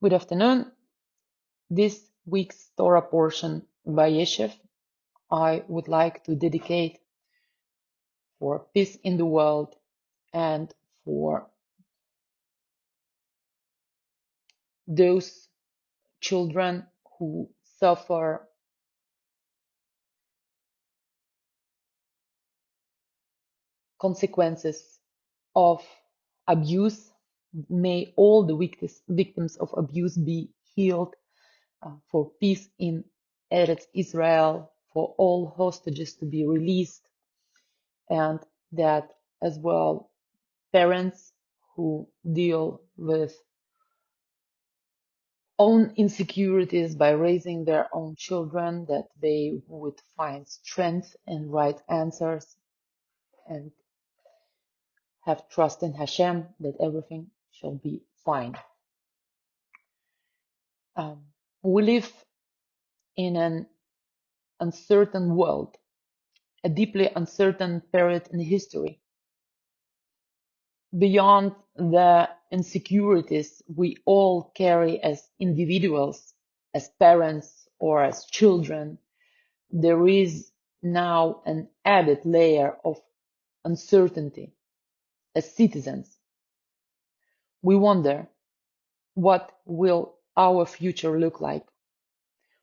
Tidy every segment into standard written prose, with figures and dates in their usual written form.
Good afternoon. This week's Torah portion, Vayeishev, I would like to dedicate for peace in the world and for those children who suffer consequences of abuse. May all the victims of abuse be healed, for peace in Eretz Israel, for all hostages to be released, and that as well parents who deal with own insecurities by raising their own children, that they would find strength and right answers and have trust in Hashem that everything shall be fine. We live in an uncertain world, a deeply uncertain period in history. Beyond the insecurities we all carry as individuals, as parents, or as children, there is now an added layer of uncertainty as citizens. We wonder, what will our future look like?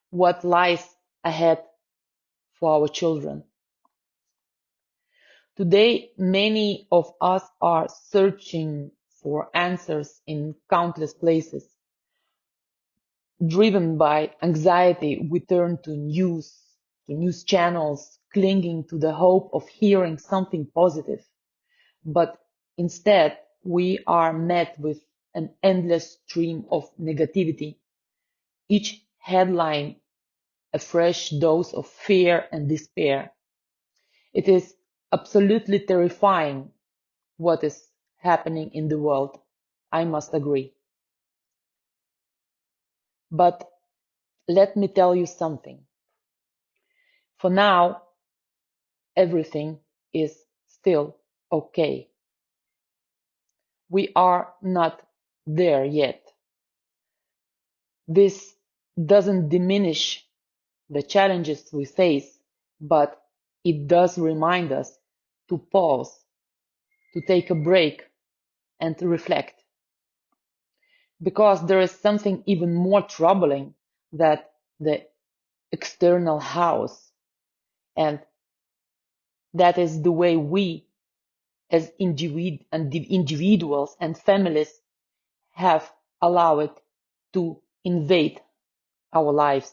What lies ahead for our children? Today, many of us are searching for answers in countless places. Driven by anxiety, we turn to news channels, clinging to the hope of hearing something positive. But instead, we are met with an endless stream of negativity, each headline a fresh dose of fear and despair. It is absolutely terrifying what is happening in the world, I must agree. But let me tell you something. For now, everything is still okay. We are not there yet. This doesn't diminish the challenges we face, but it does remind us to pause, to take a break, and to reflect. Because there is something even more troubling than the external house, and that is the way we, as individuals and families, have allowed it to invade our lives.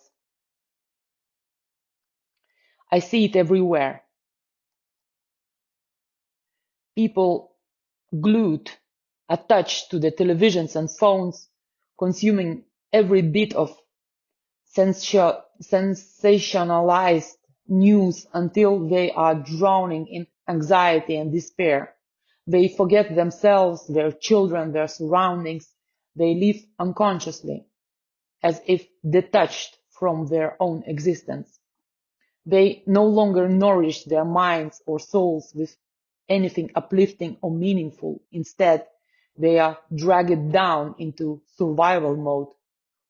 I see it everywhere. People glued, attached to the televisions and phones, consuming every bit of sensationalized news until they are drowning in anxiety and despair. They forget themselves, their children, their surroundings. They live unconsciously, as if detached from their own existence. They no longer nourish their minds or souls with anything uplifting or meaningful. Instead, they are dragged down into survival mode,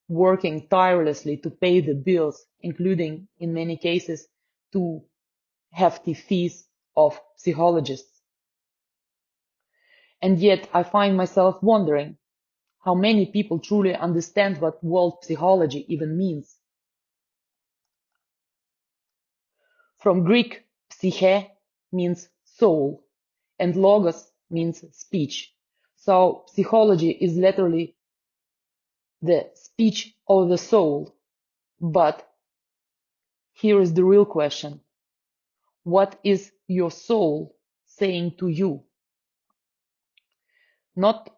working tirelessly to pay the bills, including, in many cases, too hefty fees of psychologists. And yet, I find myself wondering how many people truly understand what world psychology even means. From Greek, psyche means soul, and logos means speech. So psychology is literally the speech of the soul. But here is the real question. What is your soul saying to you? Not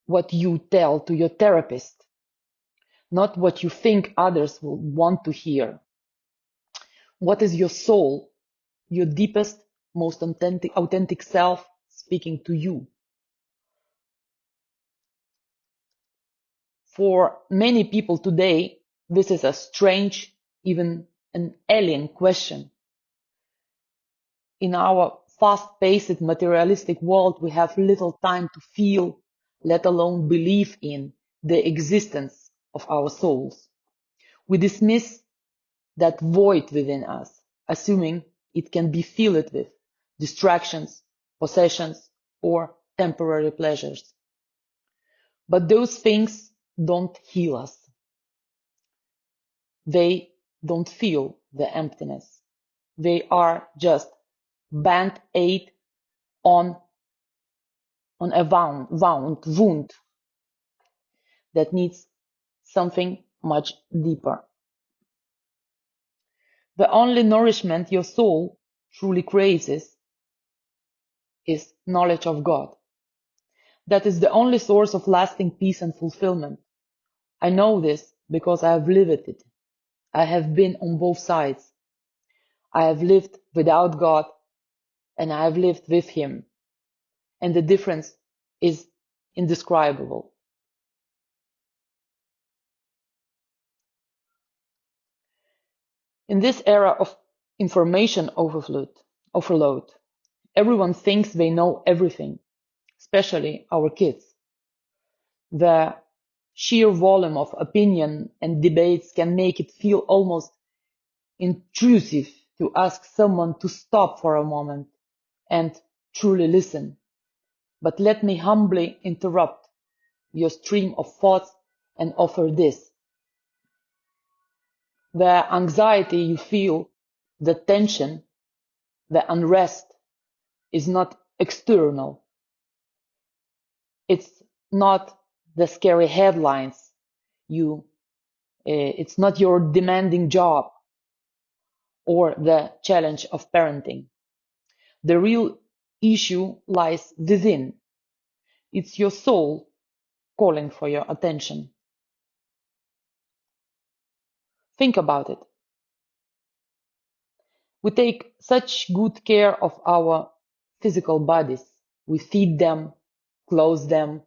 what you tell to your therapist, not what you think others will want to hear. What is your soul, your deepest, most authentic self speaking to you? For many people today, this is a strange, even an alien question. In our fast-paced materialistic world, we have little time to feel, let alone believe in, the existence of our souls. We dismiss that void within us, assuming it can be filled with distractions, possessions, or temporary pleasures. But those things don't heal us. They don't fill the emptiness. They are just band-aid on a wound that needs something much deeper. The only nourishment your soul truly craves is knowledge of God. That is the only source of lasting peace and fulfillment. I know this because I have lived it. I have been on both sides. I have lived without God and I have lived with Him. And the difference is indescribable. In this era of information overload, everyone thinks they know everything, especially our kids. The sheer volume of opinion and debates can make it feel almost intrusive to ask someone to stop for a moment and truly listen. But let me humbly interrupt your stream of thoughts and offer this. The anxiety you feel, the tension, the unrest is not external. It's not the scary headlines. It's not your demanding job or the challenge of parenting. The real issue lies within. It's your soul calling for your attention. Think about it. We take such good care of our physical bodies. We feed them, clothe them,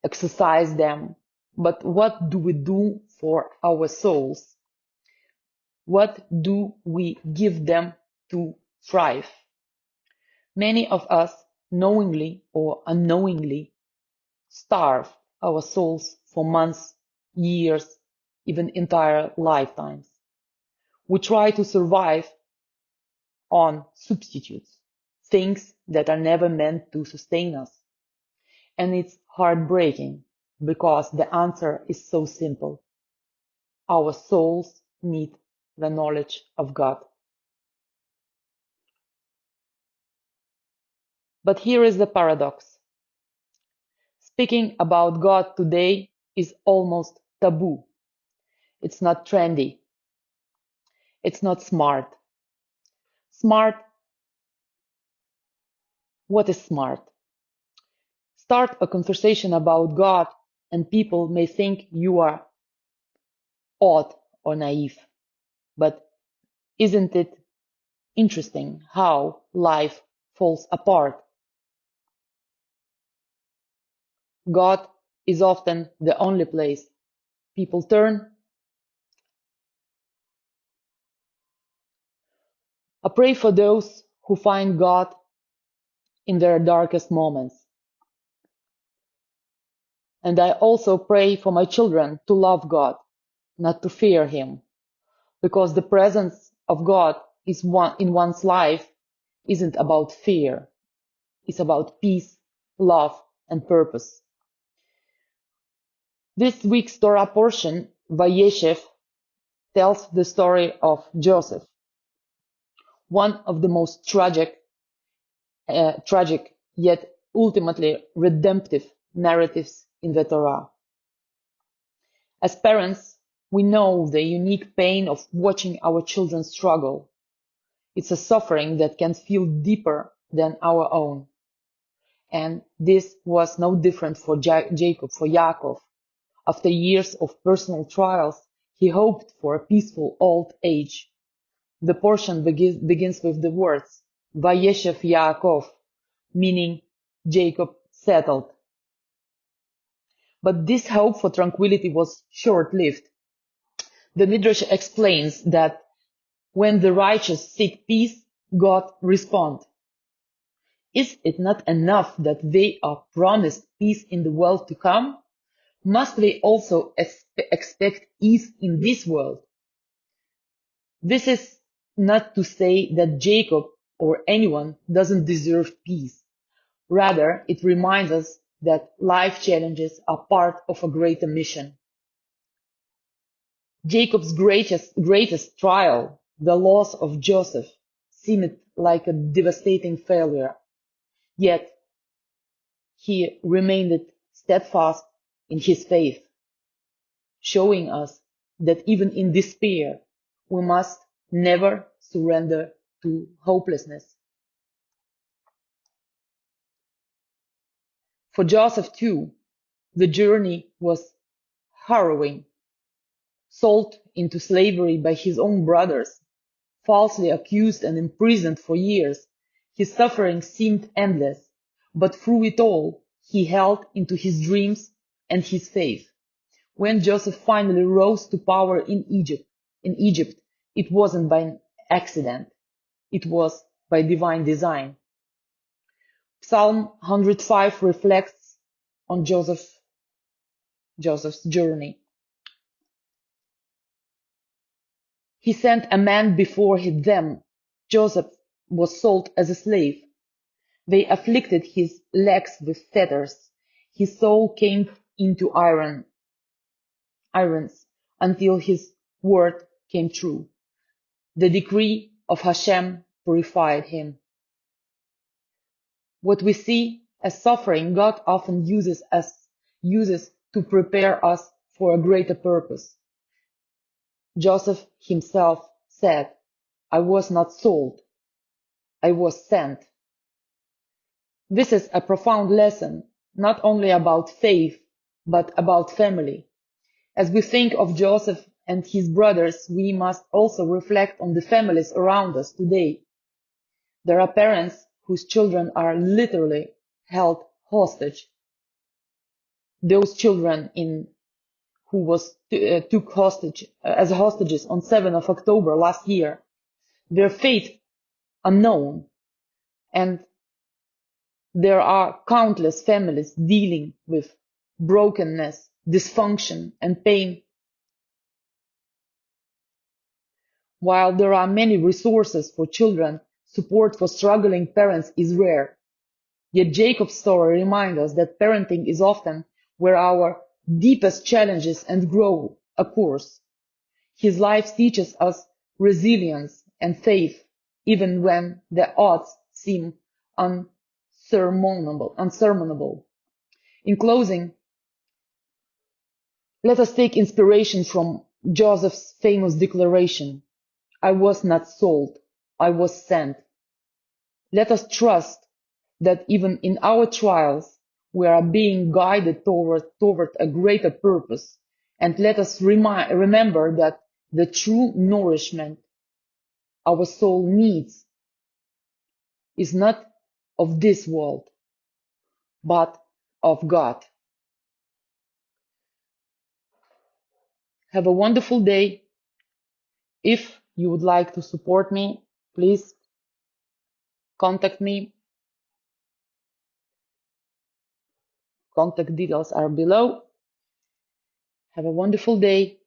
exercise them. But what do we do for our souls? What do we give them to thrive? Many of us, knowingly or unknowingly, starve our souls for months, years, even entire lifetimes. We try to survive on substitutes, things that are never meant to sustain us. And it's heartbreaking because the answer is so simple. Our souls need the knowledge of God. But here is the paradox. Speaking about God today is almost taboo. It's not trendy. It's not smart. Smart. What is smart? Start a conversation about God and people may think you are odd or naive. But isn't it interesting how life falls apart? God is often the only place people turn. I pray for those who find God in their darkest moments. And I also pray for my children to love God, not to fear Him, because the presence of God in one's life isn't about fear. It's about peace, love, and purpose. This week's Torah portion, Vayeishev, tells the story of Joseph, one of the most tragic yet ultimately redemptive narratives in the Torah. As parents, we know the unique pain of watching our children struggle. It's a suffering that can feel deeper than our own. And this was no different for Jacob, for Yaakov. After years of personal trials, he hoped for a peaceful old age. The portion begins with the words, Vayeishev Yaakov, meaning Jacob settled. But this hope for tranquility was short-lived. The Midrash explains that when the righteous seek peace, God responds. Is it not enough that they are promised peace in the world to come? must we also expect ease in this world? This is not to say that Jacob or anyone doesn't deserve peace. Rather, it reminds us that life challenges are part of a greater mission. Jacob's greatest trial, the loss of Joseph, seemed like a devastating failure, yet he remained steadfast in his faith, showing us that even in despair, we must never surrender to hopelessness. For Joseph too, the journey was harrowing. Sold into slavery by his own brothers, falsely accused and imprisoned for years, his suffering seemed endless, but through it all, he held into his dreams and his faith. When Joseph finally rose to power in Egypt, it wasn't by accident, it was by divine design. Psalm 105 reflects on Joseph's journey. He sent a man before them. Joseph was sold as a slave. They afflicted his legs with fetters. His soul came into irons until his word came true. The decree of Hashem purified him. What we see as suffering, God often uses to prepare us for a greater purpose. Joseph himself said, "I was not sold, I was sent." This is a profound lesson, not only about faith, but about family. As we think of Joseph and his brothers, we must also reflect on the families around us today. There are parents whose children are literally held hostage. Those children who was took hostage as hostages on 7th of October last year, their fate unknown, and there are countless families dealing with brokenness, dysfunction, and pain. While there are many resources for children, support for struggling parents is rare. Yet Jacob's story reminds us that parenting is often where our deepest challenges and growth occurs. His life teaches us resilience and faith, even when the odds seem unsurmountable. In closing, let us take inspiration from Joseph's famous declaration, "I was not sold, I was sent." Let us trust that even in our trials, we are being guided toward a greater purpose, and let us remember that the true nourishment our soul needs is not of this world, but of God. Have a wonderful day. If you would like to support me, please contact me. Contact details are below. Have a wonderful day.